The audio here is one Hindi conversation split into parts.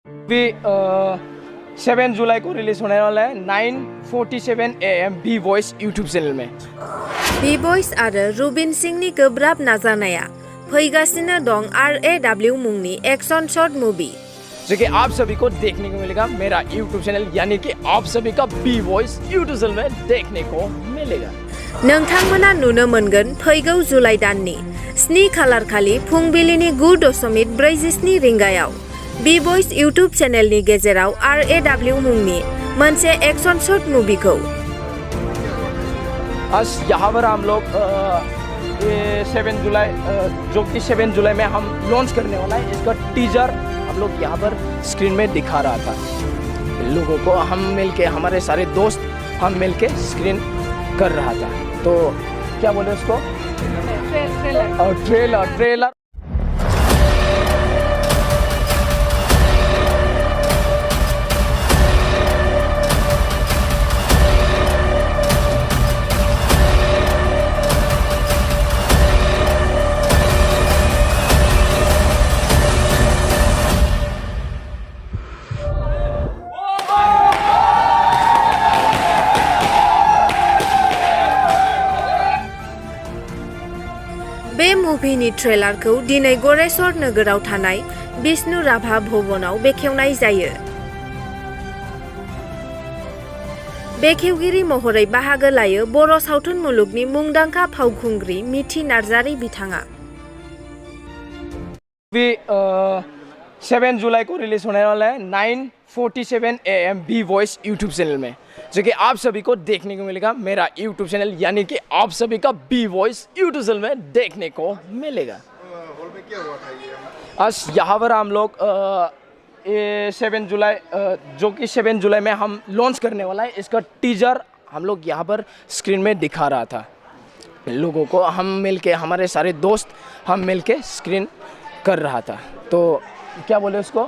भी 7 जुलाई को रिलीज होने वाला है 9:47 AM B Voice YouTube channel में। बी वॉइस आरो रुबिन सिंहनि गोब्राब नाजानाया फैगासिनो दं RAW मुंनि एक्शन शॉर्ट मूवी, जो कि आप सभी को देखने को मिलेगा मेरा यूट्यूब चैनल, यानी कि आप सभी का बी वॉइस यूट्यूब चैनल में देखने को मिलेगा। नोंथांमोना नुनो मोनगोन फैगौ जुलाइ दाननि 7 खालार खालि फुंबिलिनि 9:47 रिंगायाव बी वॉइस यूट्यूब चैनलनि गेजेराव RAW मुंनि मोनसे एक्शन शॉर्ट मूवीखौ। आज यहाँ पर हम लोग 7 जुलाई जो कि 7 जुलाई में हम लॉन्च करने वाला है, इसका टीजर हम लोग यहाँ पर स्क्रीन में दिखा रहा था लोगों को। हम मिलके, हमारे सारे दोस्त हम मिलके स्क्रीन कर रहा था। तो क्या बोले उसको, ट्रेलर। बे मुभिनि ट्रेलारखौ दिनै गरेस्वर नोगोराव थानाय विष्णु राभा भवनाव बेखेवनाय जायो। बेखेवगिरि महरै बाहागो लायो बर' सावथुन मुलुगनि मुंदांखा फावखुंग्रि मिथि नार्जारी बिथाङा। 7 जुलाई को रिलीज होने वाला है 9:47 AM B Voice YouTube channel में, जो कि आप सभी को देखने को मिलेगा मेरा यूट्यूब चैनल, यानी कि आप सभी का बी वॉइस यूट्यूब चैनल में देखने को मिलेगा। हॉल में क्या हुआ था ये? आज यहाँ पर हम लोग 7 जुलाई जो कि 7 जुलाई में हम लॉन्च करने वाला है, इसका टीजर हम लोग यहाँ पर स्क्रीन में दिखा रहा था लोगों को। हम मिलके, हमारे सारे दोस्त हम मिलके स्क्रीन कर रहा था। तो क्या बोले उसको,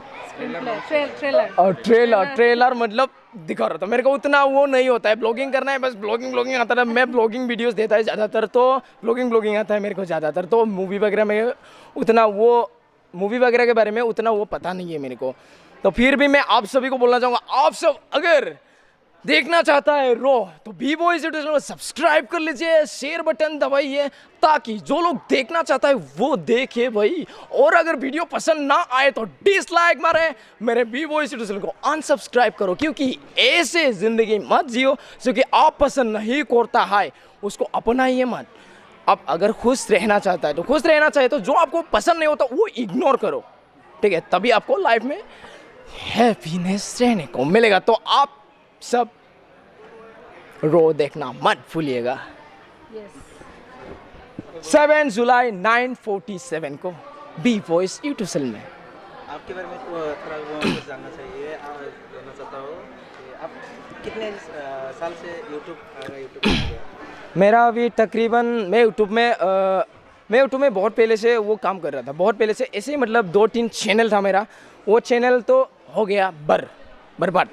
ट्रेलर मतलब दिखा रहा था। मेरे को उतना वो नहीं होता है, ब्लॉगिंग करना है, बस ब्लॉगिंग आता है। मैं ब्लॉगिंग वीडियोस देता है ज़्यादातर, तो ब्लॉगिंग आता है मेरे को ज़्यादातर। तो मूवी वगैरह में उतना वो मूवी वगैरह के बारे में उतना वो पता नहीं है मेरे को। तो फिर भी मैं आप सभी को बोलना चाहूँगा, आप सब अगर देखना चाहता है रो तो B Voice YouTube channel subscribe कर लीजिए, शेयर बटन दबाइए, ताकि जो लोग देखना चाहता है वो देखे भाई। और अगर वीडियो पसंद ना आए तो डिसलाइक मारे, मेरे बी वॉइस यूट्यूब चैनल को अनसब्सक्राइब करो, क्योंकि ऐसे जिंदगी मत जियो जो कि आप पसंद नहीं करता है उसको अपनाइए मत। अब अगर खुश रहना चाहता है तो खुश रहना चाहिए, तो जो आपको पसंद नहीं होता वो इग्नोर करो, ठीक है? तभी आपको लाइफ में हैप्पीनेस रहने को मिलेगा। तो आप सब रो देखना मत भूलिएगा। 7 जुलाई 9:47 को बी वॉइस यूट्यूब चैनल में। आपके बारे में थोड़ा वो कुछ जानना चाहता हूँ कि आप कितने साल से यूट्यूब मेरा अभी तकरीबन मैं यूट्यूब में बहुत पहले से वो काम कर रहा था, बहुत पहले से ऐसे ही, मतलब 2-3 चैनल था मेरा। वो चैनल तो हो गया बर्बाद,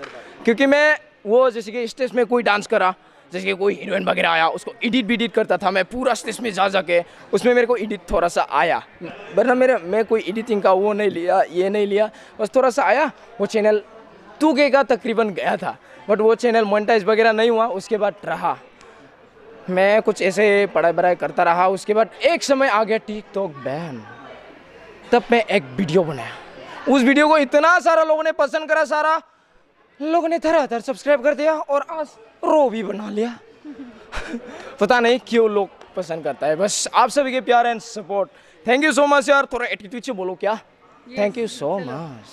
क्योंकि मैं वो जैसे कि स्टेज में कोई डांस करा, जैसे कि कोई हीरोइन वगैरह आया, उसको एडिट करता था मैं पूरा स्टेज में जा के। उसमें मेरे को एडिट थोड़ा सा आया, वरना मैं कोई एडिटिंग का वो नहीं लिया, ये नहीं लिया, बस थोड़ा सा आया। वो चैनल 2K का तकरीबन गया था, बट वो चैनल मोनेटाइज वगैरह नहीं हुआ। उसके बाद रहा मैं कुछ ऐसे पढ़ाई करता रहा। उसके बाद एक समय आ गया टिकटॉक बैन, तब मैं एक वीडियो बनाया। उस वीडियो को इतना सारा लोगों ने पसंद करा, सारा लोगों ने तरह सब्सक्राइब कर दिया, और आज रो भी बना लिया। पता नहीं क्यों लोग पसंद करता है, बस आप सभी के प्यार and support. Thank you so much यार। थोड़ा एटीट्यूड से बोलो क्या? Thank you so much.